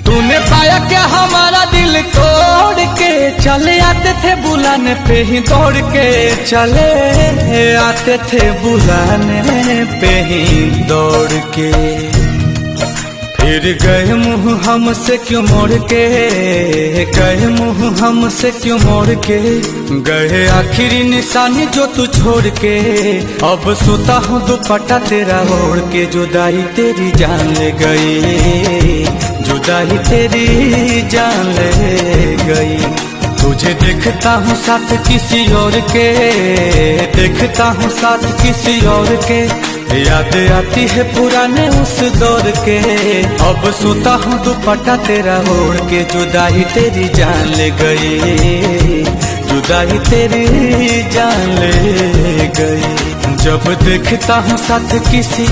तूने पाया क्या हमारा दिल तोड़ के, चले आते थे बुलाने पे ही दौड़ के, चले आते थे बुलाने पे ही दौड़ के। फिर गए मुँह हमसे क्यों मोड़ के, गए मुँह हमसे क्यों मोड़ के, गए आखिरी निशानी जो तू छोड़ के। अब सोता हूँ दुपट्टा तेरा ओढ़ के, जुदाई तेरी जान ले गई, जुदाई तेरी जान ले गई। तुझे देखता हूँ साथ किसी और के, देखता हूँ साथ किसी और के, याद आती है पुराने उस दौर के। अब सोता हूँ दुपट्टा तेरा ओढ़ के, जुदाई तेरी जान ले गई, जुदाई तेरी जान ले गई। जब देखता हूँ साथ किसी